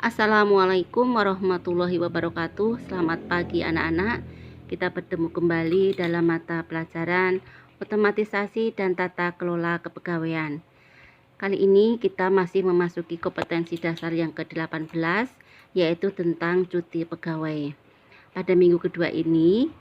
Assalamualaikum warahmatullahi wabarakatuh. Selamat pagi anak-anak. Kita bertemu kembali dalam mata pelajaran Otomatisasi dan Tata Kelola Kepegawaian. Kali ini kita masih memasuki kompetensi dasar yang ke-18, yaitu tentang cuti pegawai. Pada minggu kedua ini,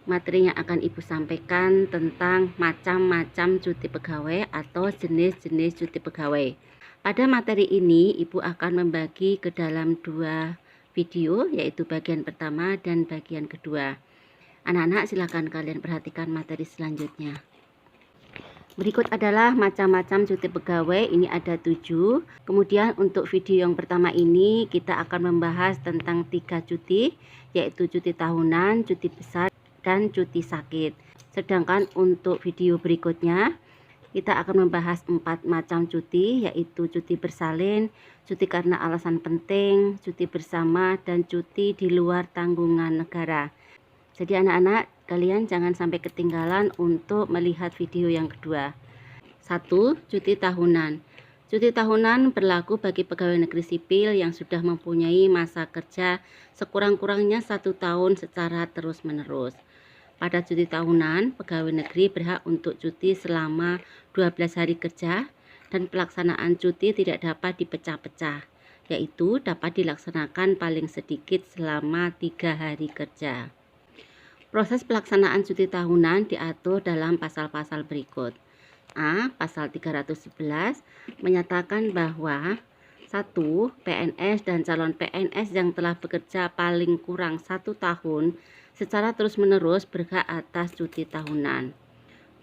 materi yang akan Ibu sampaikan tentang macam-macam cuti pegawai atau jenis-jenis cuti pegawai. Pada materi ini, Ibu akan membagi ke dalam dua video, yaitu bagian pertama dan bagian kedua. Anak-anak, silakan kalian perhatikan materi selanjutnya. Berikut adalah macam-macam cuti pegawai, ini ada 7. Kemudian untuk video yang pertama ini, kita akan membahas tentang 3 cuti, yaitu cuti tahunan, cuti besar, dan cuti sakit. Sedangkan untuk video berikutnya, kita akan membahas 4 macam cuti, yaitu cuti bersalin, cuti karena alasan penting, cuti bersama, dan cuti di luar tanggungan negara. Jadi anak-anak, kalian jangan sampai ketinggalan untuk melihat video yang kedua. 1. Cuti tahunan. Cuti tahunan berlaku bagi pegawai negeri sipil yang sudah mempunyai masa kerja sekurang-kurangnya 1 tahun secara terus-menerus. Pada cuti tahunan, pegawai negeri berhak untuk cuti selama 12 hari kerja dan pelaksanaan cuti tidak dapat dipecah-pecah, yaitu dapat dilaksanakan paling sedikit selama 3 hari kerja. Proses pelaksanaan cuti tahunan diatur dalam pasal-pasal berikut. A. Pasal 311 menyatakan bahwa 1. PNS dan calon PNS yang telah bekerja paling kurang 1 tahun secara terus-menerus berhak atas cuti tahunan.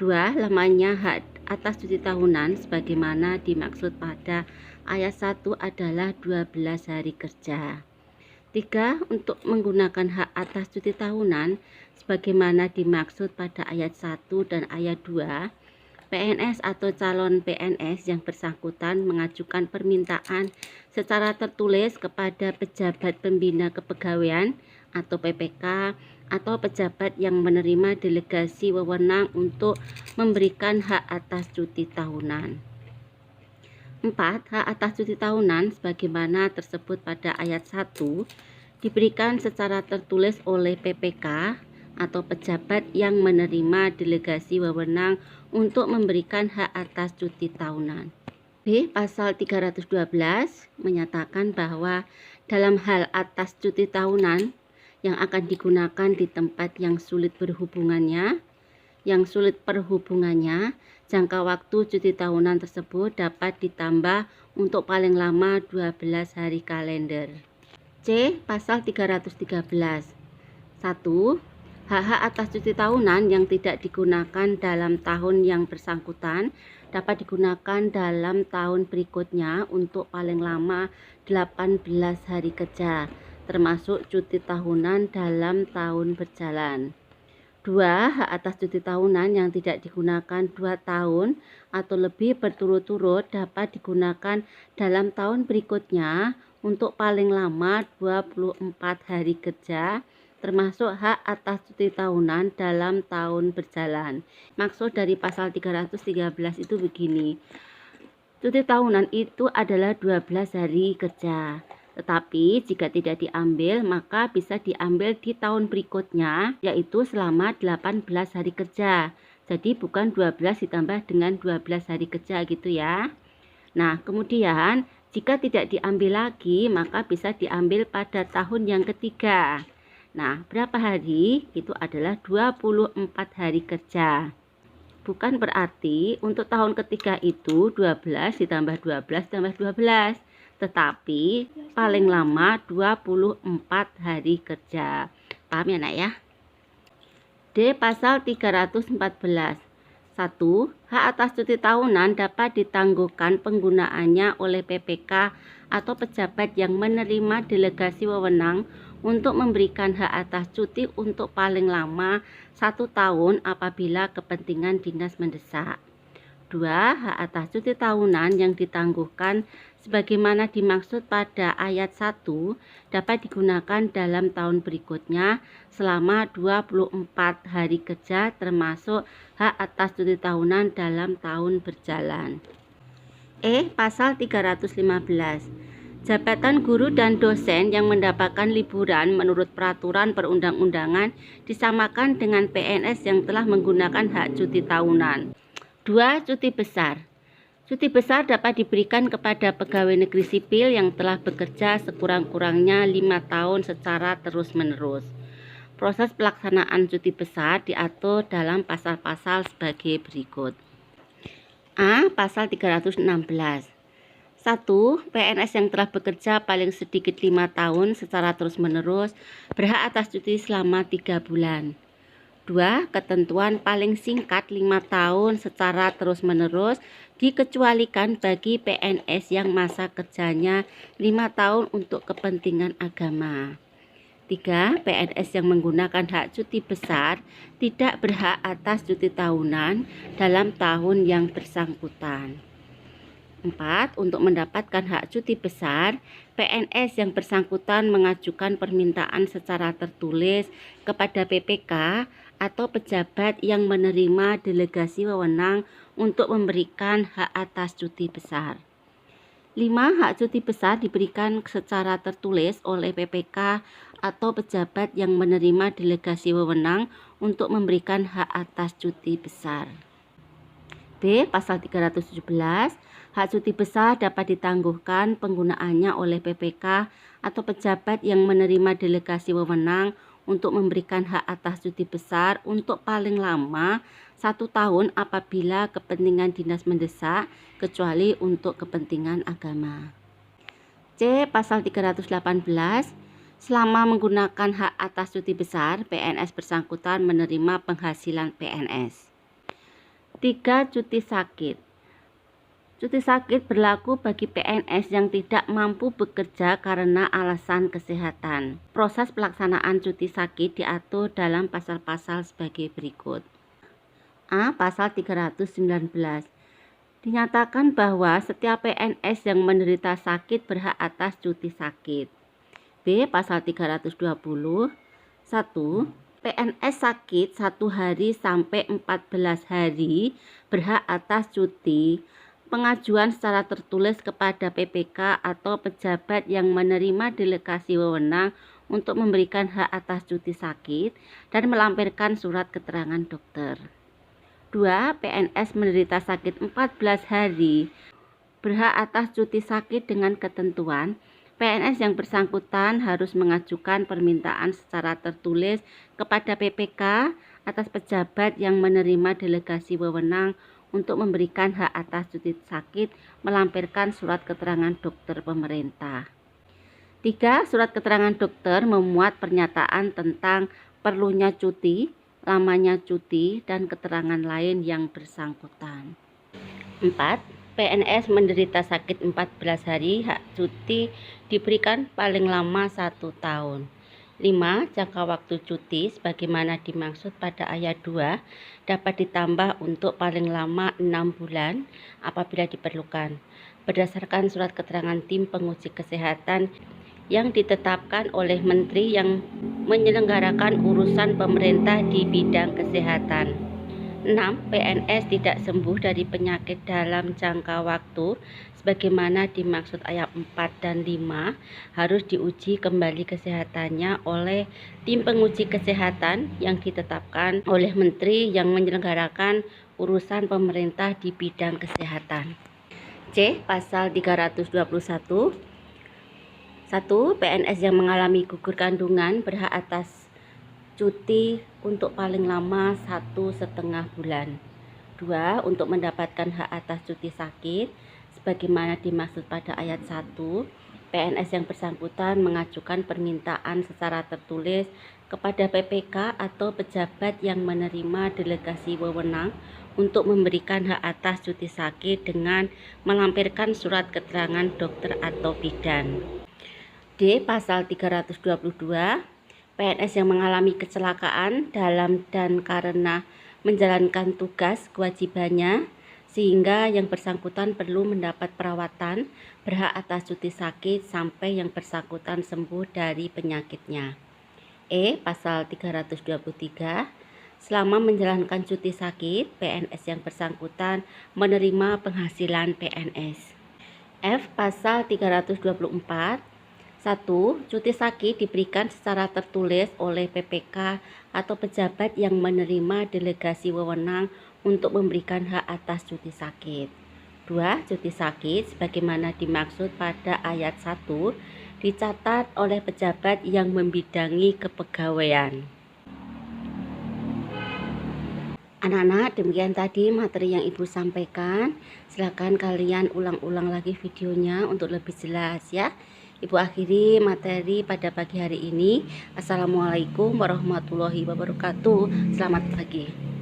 2. Lamanya hak atas cuti tahunan sebagaimana dimaksud pada ayat 1 adalah 12 hari kerja. 3. Untuk menggunakan hak atas cuti tahunan sebagaimana dimaksud pada ayat 1 dan ayat 2, PNS atau calon PNS yang bersangkutan mengajukan permintaan secara tertulis kepada pejabat pembina kepegawaian atau PPK atau pejabat yang menerima delegasi wewenang untuk memberikan hak atas cuti tahunan. 4. Hak atas cuti tahunan sebagaimana tersebut pada ayat 1 diberikan secara tertulis oleh PPK atau pejabat yang menerima delegasi wewenang untuk memberikan hak atas cuti tahunan. B. Pasal 312 menyatakan bahwa dalam hal atas cuti tahunan yang akan digunakan di tempat yang sulit perhubungannya, jangka waktu cuti tahunan tersebut dapat ditambah untuk paling lama 12 hari kalender. C. Pasal 313. 1. Hak-hak atas cuti tahunan yang tidak digunakan dalam tahun yang bersangkutan dapat digunakan dalam tahun berikutnya untuk paling lama 18 hari kerja, termasuk cuti tahunan dalam tahun berjalan. 2. Hak atas cuti tahunan yang tidak digunakan 2 tahun atau lebih berturut-turut dapat digunakan dalam tahun berikutnya untuk paling lama 24 hari kerja, termasuk hak atas cuti tahunan dalam tahun berjalan. Maksud dari pasal 313 itu begini. Cuti tahunan itu adalah 12 hari kerja. Tetapi jika tidak diambil, maka bisa diambil di tahun berikutnya, yaitu selama 18 hari kerja. Jadi bukan 12 ditambah dengan 12 hari kerja gitu ya. Nah, kemudian jika tidak diambil lagi, maka bisa diambil pada tahun yang ketiga. Nah, berapa hari? Itu adalah 24 hari kerja. Bukan berarti untuk tahun ketiga itu 12 ditambah 12 ditambah 12. Tetapi paling lama 24 hari kerja. Paham ya nak ya? D. Pasal 314. 1. Hak atas cuti tahunan dapat ditangguhkan penggunaannya oleh PPK atau pejabat yang menerima delegasi wewenang untuk memberikan hak atas cuti untuk paling lama 1 tahun apabila kepentingan dinas mendesak. 2. Hak atas cuti tahunan yang ditangguhkan sebagaimana dimaksud pada ayat 1 dapat digunakan dalam tahun berikutnya selama 24 hari kerja, termasuk hak atas cuti tahunan dalam tahun berjalan. Pasal 315. Jabatan guru dan dosen yang mendapatkan liburan menurut peraturan perundang-undangan disamakan dengan PNS yang telah menggunakan hak cuti tahunan. 2. Cuti besar. Cuti besar dapat diberikan kepada pegawai negeri sipil yang telah bekerja sekurang-kurangnya 5 tahun secara terus-menerus. Proses pelaksanaan cuti besar diatur dalam pasal-pasal sebagai berikut. A. Pasal 316. 1. PNS yang telah bekerja paling sedikit 5 tahun secara terus-menerus berhak atas cuti selama 3 bulan. 2. Ketentuan paling singkat 5 tahun secara terus-menerus dikecualikan bagi PNS yang masa kerjanya 5 tahun untuk kepentingan agama. 3. PNS yang menggunakan hak cuti besar tidak berhak atas cuti tahunan dalam tahun yang bersangkutan. 4. Untuk mendapatkan hak cuti besar, PNS yang bersangkutan mengajukan permintaan secara tertulis kepada PPK atau pejabat yang menerima delegasi wewenang untuk memberikan hak atas cuti besar. 5. Hak cuti besar diberikan secara tertulis oleh PPK atau pejabat yang menerima delegasi wewenang untuk memberikan hak atas cuti besar. B. Pasal 317. Hak cuti besar dapat ditangguhkan penggunaannya oleh PPK atau pejabat yang menerima delegasi wewenang untuk memberikan hak atas cuti besar untuk paling lama 1 tahun apabila kepentingan dinas mendesak, kecuali untuk kepentingan agama. C. Pasal 318. Selama menggunakan hak atas cuti besar, PNS bersangkutan menerima penghasilan PNS. 3. Cuti sakit. Cuti sakit berlaku bagi PNS yang tidak mampu bekerja karena alasan kesehatan. Proses pelaksanaan cuti sakit diatur dalam pasal-pasal sebagai berikut. A. Pasal 319. Dinyatakan bahwa setiap PNS yang menderita sakit berhak atas cuti sakit. B. Pasal 320. 1. PNS sakit 1 hari sampai 14 hari berhak atas cuti pengajuan secara tertulis kepada PPK atau pejabat yang menerima delegasi wewenang untuk memberikan hak atas cuti sakit dan melampirkan surat keterangan dokter. 2. PNS menderita sakit 14 hari berhak atas cuti sakit dengan ketentuan PNS yang bersangkutan harus mengajukan permintaan secara tertulis kepada PPK atas pejabat yang menerima delegasi wewenang untuk memberikan hak atas cuti sakit melampirkan surat keterangan dokter pemerintah. 3. Surat keterangan dokter memuat pernyataan tentang perlunya cuti, lamanya cuti, dan keterangan lain yang bersangkutan. 4. PNS menderita sakit 14 hari, hak cuti diberikan paling lama 1 tahun. 5. Jangka waktu cuti sebagaimana dimaksud pada ayat 2 dapat ditambah untuk paling lama 6 bulan apabila diperlukan berdasarkan surat keterangan tim penguji kesehatan yang ditetapkan oleh menteri yang menyelenggarakan urusan pemerintah di bidang kesehatan. 6. PNS tidak sembuh dari penyakit dalam jangka waktu sebagaimana dimaksud ayat 4 dan 5 harus diuji kembali kesehatannya oleh tim penguji kesehatan yang ditetapkan oleh menteri yang menyelenggarakan urusan pemerintah di bidang kesehatan. C. Pasal 321. 1. PNS yang mengalami gugur kandungan berhak atas cuti untuk paling lama 1,5 bulan. 2. Untuk mendapatkan hak atas cuti sakit sebagaimana dimaksud pada ayat 1, PNS yang bersangkutan mengajukan permintaan secara tertulis kepada PPK atau pejabat yang menerima delegasi wewenang untuk memberikan hak atas cuti sakit dengan melampirkan surat keterangan dokter atau bidan. D. Pasal 322. PNS yang mengalami kecelakaan dalam dan karena menjalankan tugas kewajibannya sehingga yang bersangkutan perlu mendapat perawatan berhak atas cuti sakit sampai yang bersangkutan sembuh dari penyakitnya. E. Pasal 323. Selama menjalankan cuti sakit, PNS yang bersangkutan menerima penghasilan PNS. D. F. Pasal 324. 1. Cuti sakit diberikan secara tertulis oleh PPK atau pejabat yang menerima delegasi wewenang untuk memberikan hak atas cuti sakit. 2. Cuti sakit sebagaimana dimaksud pada ayat 1 dicatat oleh pejabat yang membidangi kepegawaian. Anak-anak, demikian tadi materi yang Ibu sampaikan. Silakan kalian ulang-ulang lagi videonya untuk lebih jelas ya. Ibu akhiri materi pada pagi hari ini. Assalamualaikum warahmatullahi wabarakatuh. Selamat pagi.